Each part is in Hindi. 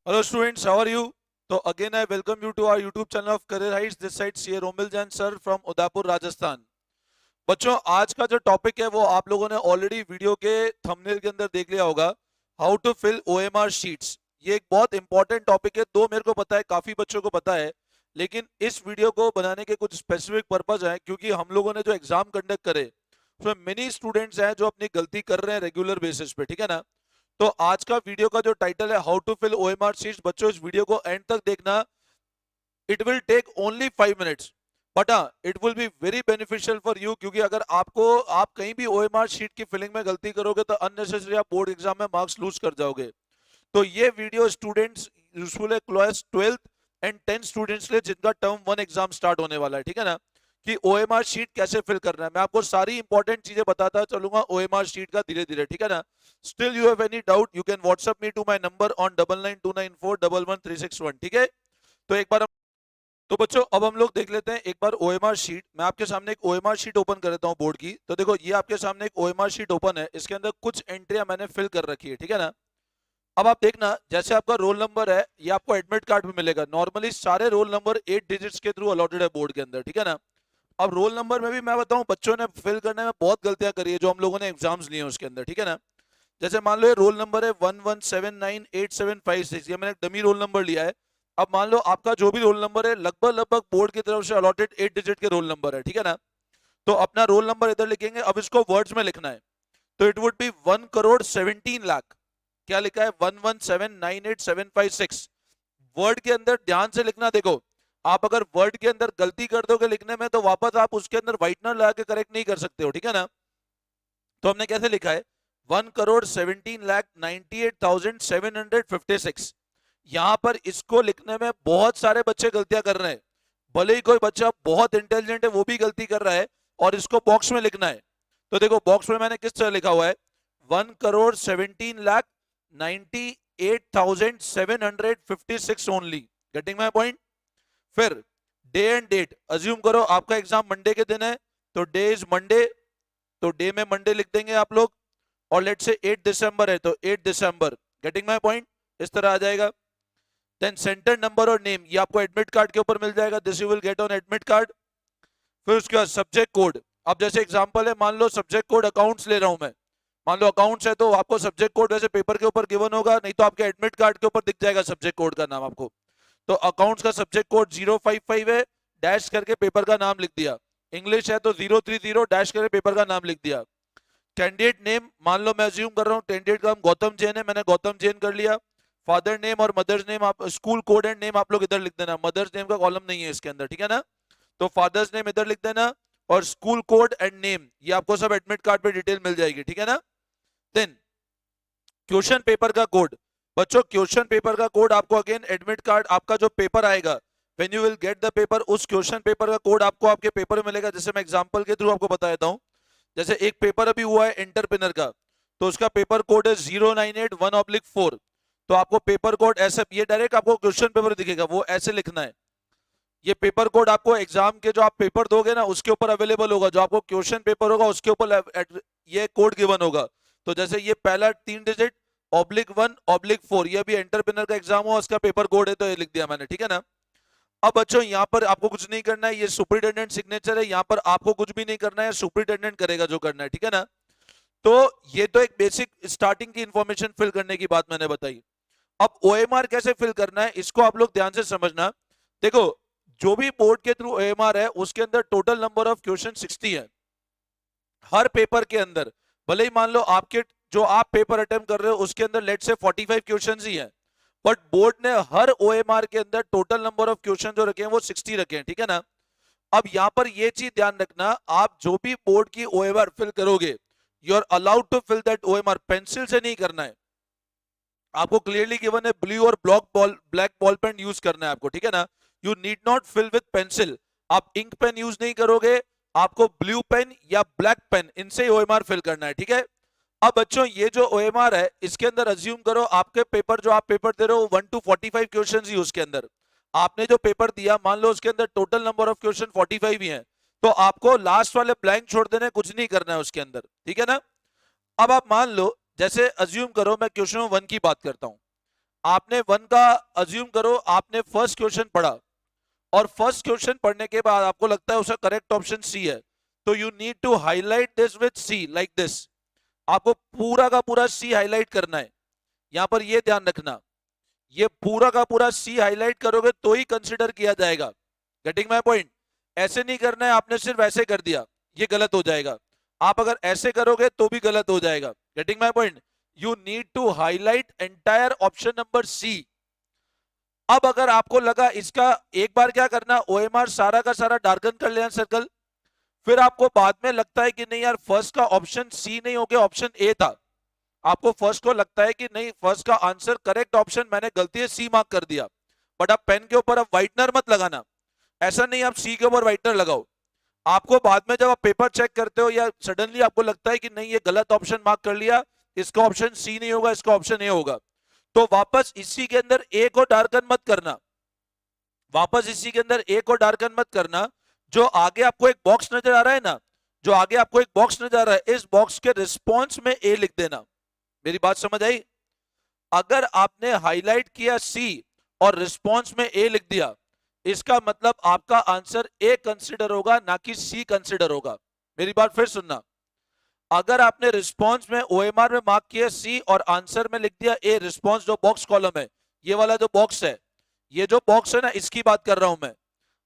Hello students, how are you? So again I welcome you to our YouTube channel of Career Heights. This side CA Romil Jain sir from Udaipur, Rajasthan. बच्चों आज का जो टॉपिक है वो आप लोगों ने ऑलरेडी वीडियो के थंबनेल के अंदर देख लिया होगा. How to fill OMR sheets. ये एक बहुत इंपॉर्टेंट टॉपिक है. दो मेरे को पता है, काफी बच्चों को पता है, लेकिन इस वीडियो को बनाने के कुछ स्पेसिफिक पर्पज है क्योंकि हम लोगों ने जो एग्जाम कंडक्ट करे उसमें मेनी स्टूडेंट्स हैं जो अपनी गलती कर रहे हैं रेगुलर बेसिस पे. ठीक है ना. तो आज का वीडियो का जो टाइटल है how to fill OMR sheets. बच्चों इस वीडियो को एंड तक देखना. It will take only 5 minutes, but हाँ it will be very beneficial for you, क्योंकि अगर आप कहीं भी ओएमआर शीट की फिलिंग में गलती करोगे तो अननेसेसरी आप बोर्ड एग्जाम में मार्क्स लूज कर जाओगे. तो ये वीडियो स्टूडेंट्स यूजफुल है class 12th and 10th students के लिए जिनका टर्म 1 एग्जाम स्टार्ट होने वाला है. ठीक है ना. कि ओएमआर शीट कैसे फिल करना है मैं आपको सारी इंपॉर्टेंट चीजें बताता चलूंगा ओएमआर शीट का धीरे धीरे. ठीक है ना. Still you have any doubt you can WhatsApp me to my number on 9929411361. ठीक है. तो एक बार तो बच्चों अब हम लोग देख लेते हैं एक बार ओएमआर शीट. मैं आपके सामने एक ओएमआर शीट ओपन कर देता हूं बोर्ड की. तो देखो ये आपके सामने एक ओएमआर शीट ओपन है. इसके अंदर कुछ एंट्रियां मैंने फिल कर रखी है. ठीक है ना. अब आप देखना जैसे आपका रोल नंबर है ये आपको एडमिट कार्ड में मिलेगा. नॉर्मली सारे रोल नंबर 8 डिजिट्स के थ्रू अलॉटेड है बोर्ड के अंदर. ठीक है ना. अब रोल नंबर में भी मैं बताऊं बच्चों ने फिल करने में बहुत गलतियां करी है जो हम लोगों ने एग्जाम्स लिए हैं उसके अंदर. ठीक है ना. जैसे मान लो ये रोल नंबर है 11798756. ये मैंने डमी रोल नंबर लिया है. अब मान लो आपका जो भी रोल नंबर है लगभग लगभग बोर्ड की तरफ से अलॉटेड 8 डिजिट के रोल नंबर है. ठीक है ना. तो अपना रोल नंबर इधर लिखेंगे. अब इसको वर्ड्स में लिखना है. तो इट वुड बी 1,17,00,000. क्या लिखा है 11798756. वर्ड के अंदर ध्यान से लिखना. देखो आप अगर वर्ड के अंदर गलती कर दोगे लिखने में तो वापस आप उसके अंदर व्हाइटनर लगा के करेक्ट नहीं कर सकते हो. ठीक है ना. तो हमने कैसे लिखा है 1,17,98,756. यहां पर इसको लिखने में बहुत सारे बच्चे गलतियां कर रहे हैं. भले ही कोई बच्चा बहुत इंटेलिजेंट है वो भी गलती कर रहा है और इसको बॉक्स में लिखना है. तो देखो बॉक्स में मैंने किस तरह लिखा हुआ है 1,17,98,756 ओनली. Getting my point. फिर डे एंड डेट अज्यूम करो आपका एग्जाम मंडे के दिन है तो डे इज मंडे. तो डे में मंडे लिख देंगे आप लोग. और लेट से 8 दिसंबर है तो 8 दिसंबर. Getting my point. इस तरह आ जाएगा. देन सेंटर नंबर और नेम ये आपको एडमिट कार्ड के ऊपर मिल जाएगा. This you will get on admit card. फिर उसके बाद सब्जेक्ट कोड. अब जैसे एग्जांपल है मान लो सब्जेक्ट कोड अकाउंट्स ले रहा हूं मैं. मान लो अकाउंट्स है तो आपको सब्जेक्ट कोड वैसे पेपर के ऊपर गिवन होगा नहीं तो आपके एडमिट कार्ड के ऊपर दिख जाएगा सब्जेक्ट कोड का नाम आपको. तो अकाउंट्स का सब्जेक्ट कोड 055 है. डैश करके पेपर का नाम लिख दिया. इंग्लिश है तो 030 डैश करके पेपर का नाम लिख दिया. कैंडिडेट नेम मान लो मैं अज्यूम कर रहा हूँ कैंडिडेट का नाम गौतम जैन है. मैंने गौतम जैन कर लिया. फादर नेम और मदर्स नेम आप स्कूल कोड एंड नेम आप लोग इधर लिख देना. मदर्स नेम का कॉलम नहीं है इसके अंदर. ठीक है ना. तो फादर्स नेम इधर लिख देना और स्कूल कोड एंड नेम ये आपको सब एडमिट कार्ड पे डिटेल मिल जाएगी. ठीक है ना. देन क्वेश्चन पेपर का कोड. बच्चों क्वेश्चन पेपर का कोड आपको अगेन एडमिट कार्ड आपका जो पेपर आएगा when you will get the paper उस क्वेश्चन पेपर का कोड आपको आपके पेपर में मिलेगा. जैसे मैं एग्जांपल के थ्रू आपको बता देता हूं. जैसे एक पेपर अभी हुआ है एंटरप्रेन्योर का तो उसका पेपर कोड है 0981/4. तो आपको पेपर कोड ऐसे ये डायरेक्ट आपको क्वेश्चन पेपर दिखेगा वो ऐसे लिखना है. ये पेपर कोड आपको एग्जाम के जो आप पेपर दोगे ना उसके ऊपर अवेलेबल होगा. जो आपको क्वेश्चन पेपर होगा उसके ऊपर ये कोड गिवन होगा. तो जैसे ये पहला 3 डिजिट /1/4 ये भी एंटरप्रेन्योर का एग्जाम हुआ उसका पेपर कोड है तो ये लिख दिया मैंने. ठीक है ना. अब बच्चों यहाँ पर आपको कुछ नहीं करना है. ये सुपरिटेंडेंट सिग्नेचर है. यहाँ पर आपको कुछ भी नहीं करना है. सुपरिटेंडेंट करेगा जो करना है. ठीक है ना. तो ये तो एक बेसिक स्टार्टिंग की इंफॉर्मेशन फिल करने की बात मैंने बताई. अब ओएमआर कैसे फिल करना है इसको आप लोग ध्यान से समझना. देखो जो भी बोर्ड के थ्रू ओएमआर है उसके अंदर टोटल नंबर ऑफ क्वेश्चन 60 है हर पेपर के अंदर. भले ही मान लो आपके जो आप पेपर अटेम्प्ट कर रहे हो उसके अंदर लेट से 45 क्वेश्चंस ही है बट बोर्ड ने हर ओएमआर के अंदर टोटल नंबर ऑफ क्वेश्चन जो रखे हैं वो 60 रखे हैं. ठीक है ना. अब यहां पर ये चीज ध्यान रखना आप जो भी बोर्ड की ओएमआर फिल करोगे you are allowed to fill that OMR. Pencil से नहीं करना है. आपको क्लियरली गिवन है ब्लू और ब्लैक बॉल पेन यूज करना है आपको. ठीक है ना. You need not fill with pencil. आप इंक पेन यूज नहीं करोगे. आपको ब्लू पेन या ब्लैक पेन इनसे ही ओएमआर फिल करना है. ठीक है. अब बच्चों ये जो ओएमआर है इसके अंदर अज्यूम करो आपके पेपर जो आप पेपर दे रहे हो 1 to 45 क्वेश्चन ही उसके अंदर. आपने जो पेपर दिया मान लो उसके अंदर टोटल नंबर ऑफ क्वेश्चन 45 ही है तो आपको लास्ट वाले ब्लैंक छोड़ देने कुछ नहीं करना है उसके अंदर. ठीक है ना. अब आप मान लो जैसे अज्यूम करो मैं क्वेश्चन 1 की बात करता हूं. आपने 1 का अज्यूम करो, आपने फर्स्ट क्वेश्चन पढ़ा और फर्स्ट क्वेश्चन पढ़ने के बाद आपको लगता है उसका करेक्ट ऑप्शन सी है, तो you need to highlight this with C like this. आपको पूरा का पूरा सी हाईलाइट करना है। यहां पर ये ध्यान रखना, ये पूरा का पूरा सी हाईलाइट करोगे तो ही कंसिडर किया जाएगा। Getting my point? ऐसे नहीं करना है आपने सिर्फ ऐसे कर दिया, ये गलत हो जाएगा। आप अगर ऐसे करोगे तो भी गलत हो जाएगा। Getting my point? You need to highlight entire option number C. अब अगर आपको लगा इसका, एक बार क्या करना, ओएमआर सारा का सारा डार्कन कर लेना सर्कल। फिर आपको बाद में लगता है कि नहीं यार फर्स्ट का ऑप्शन सी नहीं हो गया, ऑप्शन ए था। आपको फर्स्ट को लगता है कि नहीं फर्स्ट का आंसर करेक्ट ऑप्शन मैंने गलती से सी मार्क कर दिया, बट आप पेन के ऊपर अब व्हाइटनर मत लगाना। ऐसा नहीं आप सी के ऊपर व्हाइटनर लगाओ। आपको बाद में जब आप पेपर चेक करते हो या सडनली आपको लगता है कि नहीं ये गलत ऑप्शन मार्क कर लिया, इसका ऑप्शन सी नहीं होगा, इसका ऑप्शन ए होगा, तो वापस इसी के अंदर ए को डार्कन मत करना। वापस इसी के अंदर ए को डार्कन मत करना। जो आगे आपको एक बॉक्स नजर आ रहा है ना, जो आगे आपको एक बॉक्स नजर आ रहा है, इस बॉक्स के रिस्पॉन्स में ए लिख देना। मेरी बात समझ आई? अगर आपने हाईलाइट किया सी और रिस्पॉन्स में ए लिख दिया, इसका मतलब आपका आंसर ए कंसिडर होगा, ना कि सी कंसिडर होगा। मेरी बात फिर सुनना, अगर आपने रिस्पॉन्स में ओएमआर में मार्क किया सी और आंसर में लिख दिया ए, रिस्पॉन्स जो बॉक्स कॉलम है, ये वाला जो बॉक्स है, ये जो बॉक्स है ना, इसकी बात कर रहा हूं मैं।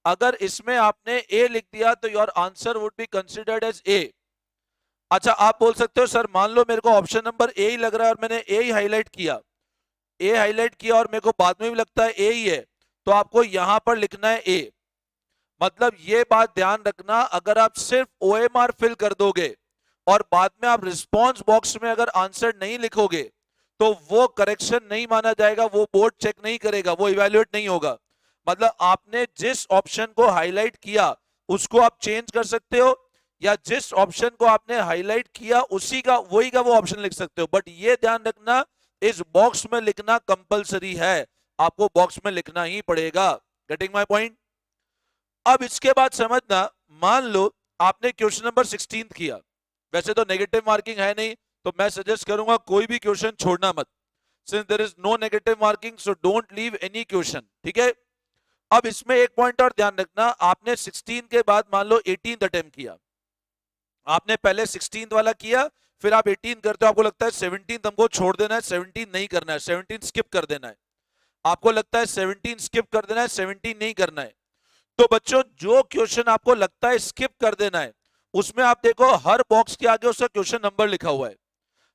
अगर इसमें आपने ए लिख दिया तो your answer would be considered as A. अच्छा आप बोल सकते हो सर मान लो मेरे को ऑप्शन नंबर ए ही लग रहा है और मैंने ए ही हाईलाइट किया, ए हाईलाइट किया और मेरे को बाद में भी लगता है ए ही है, तो आपको यहां पर लिखना है ए। मतलब ये बात ध्यान रखना, अगर आप सिर्फ ओएमआर फिल कर दोगे और बाद में आप रिस्पॉन्स बॉक्स में अगर आंसर नहीं लिखोगे तो वो करेक्शन नहीं माना जाएगा, वो बोर्ड चेक नहीं करेगा, वो इवेल्युएट नहीं होगा। मतलब आपने जिस ऑप्शन को हाईलाइट किया उसको आप चेंज कर सकते हो, या जिस ऑप्शन को आपने हाईलाइट किया उसी का वही का वो ऑप्शन लिख सकते हो, बट ये ध्यान रखना इस बॉक्स में लिखना कंपलसरी है, आपको बॉक्स में लिखना ही पड़ेगा। Getting my point? अब इसके बाद समझना, मान लो आपने क्वेश्चन नंबर 16 किया, वैसे तो नेगेटिव मार्किंग है नहीं, तो मैं सजेस्ट करूंगा कोई भी क्वेश्चन छोड़ना मत, since there is no negative marking, so don't leave any question, ठीक है। अब इसमें एक पॉइंट और ध्यान रखना, आपने 16 के बाद मान लो 18 अटेम्प्ट किया, आपने पहले 16 वाला किया, फिर आप 18 करते हो, आपको लगता है 17 हमको छोड़ देना है, 17 नहीं करना है, 17 स्किप कर देना है। आपको लगता है 17 स्किप कर देना है, 17 नहीं करना है। तो बच्चों जो क्वेश्चन आपको लगता है स्किप कर देना है, उसमें आप देखो हर बॉक्स के आगे उसका क्वेश्चन नंबर लिखा हुआ है,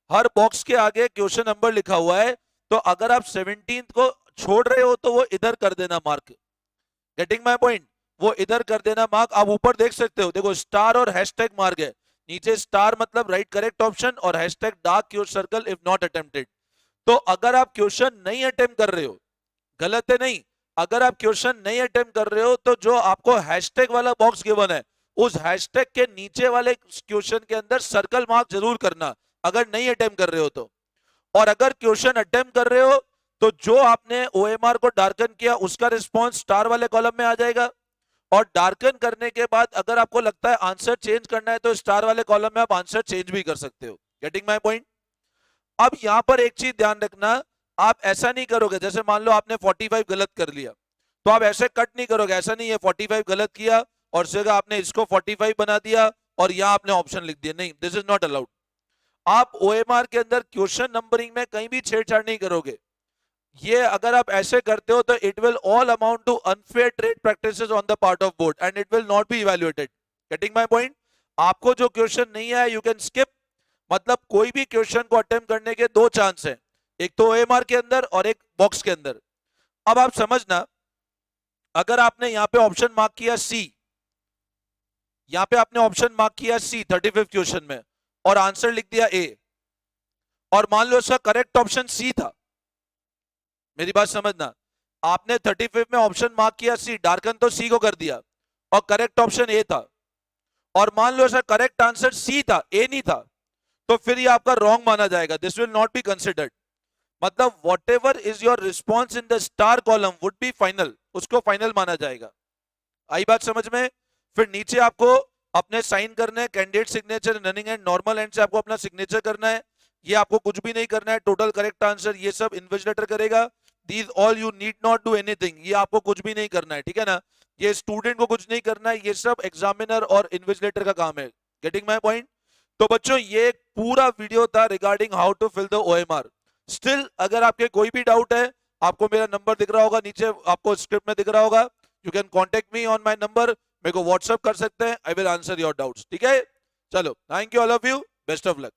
हर बॉक्स के आगे क्वेश्चन नंबर लिखा हुआ है। तो अगर आप 17 को छोड़ रहे हो तो वो इधर कर देना मार्क। Getting my point? वो इधर कर देना मार्क। आप ऊपर देख सकते हो, देखो स्टार और हैशटैग मार्क है, नीचे स्टार मतलब राइट करेक्ट ऑप्शन और hashtag dark your circle if not attempted. तो अगर आप क्वेश्चन नहीं अटेम्प्ट कर रहे हो, गलत है नहीं, अगर आप क्वेश्चन नहीं अटेम्प्ट कर रहे हो तो जो आपको हैशटैग वाला बॉक्स गिवन है उस हैशटैग के नीचे वाले क्वेश्चन के अंदर सर्कल मार्क जरूर करना, अगर नहीं अटेम्प्ट कर रहे हो तो। और अगर क्वेश्चन अटेम्प्ट कर रहे हो तो जो आपने ओएमआर को डार्कन किया उसका रिस्पॉन्स स्टार वाले कॉलम में आ जाएगा, और डार्कन करने के बाद अगर आपको लगता है आंसर चेंज करना है तो स्टार वाले कॉलम में आप आंसर चेंज भी कर सकते हो। Getting my point? अब यहां पर एक चीज ध्यान रखना, आप ऐसा नहीं करोगे जैसे मान लो आपने 45 गलत कर लिया, तो आप ऐसे कट नहीं करोगे, ऐसा नहीं है 45 गलत किया और जगह आपने इसको 45 बना दिया और यहां आपने ऑप्शन लिख दिया, नहीं, दिस इज नॉट अलाउड। आप ओएमआर के अंदर क्वेश्चन नंबरिंग में कहीं भी छेड़छाड़ नहीं करोगे। ये अगर आप ऐसे करते हो तो it will all amount to unfair trade practices on the part of board and it will not be evaluated. Getting my point? आपको जो क्वेश्चन नहीं आया यू कैन स्किप, मतलब कोई भी क्वेश्चन को अटेम्प्ट करने के दो चांस हैं, एक तो ओएमआर के अंदर और एक बॉक्स के अंदर। अब आप समझना, अगर आपने यहां पे ऑप्शन मार्क किया सी, यहां पे आपने ऑप्शन मार्क किया सी 35 क्वेश्चन में और आंसर लिख दिया ए, और मान लो इसका करेक्ट ऑप्शन सी था, मेरी बात समझना, आपने 35 में ऑप्शन मार्क किया सी, डार्कन तो सी को कर दिया और करेक्ट ऑप्शन ए था, और मान लो इसका करेक्ट आंसर सी था, ए नहीं था, तो फिर ये आपका रॉन्ग माना जाएगा, this will not be considered. मतलब whatever is your response in the star column would be final, उसको फाइनल माना जाएगा। आई बात समझ में? फिर नीचे आपको अपने साइन करने हैं, candidate signature, running and normal and से आपको अपना सिग्नेचर करना है, ये आपको कुछ भी नहीं करना है, टोटल करेक्ट आंसर ये सब इन्विजिलेटर करेगा। These all you need not do anything, ये आपको कुछ भी नहीं करना है, ठीक है ना, ये स्टूडेंट को कुछ नहीं करना है, ये सब एग्जामिनर और इन्विजिलेटर का काम है। Getting my point? तो बच्चों ये एक पूरा वीडियो था regarding how to fill the OMR. Still अगर आपके कोई भी डाउट है, आपको मेरा नंबर दिख रहा होगा नीचे, आपको स्क्रिप्ट में दिख रहा होगा, you can contact me on my number, मेरे को व्हाट्सएप कर सकते हैं, I will answer your doubts, ठीक है। चलो, thank you all of you, best of luck.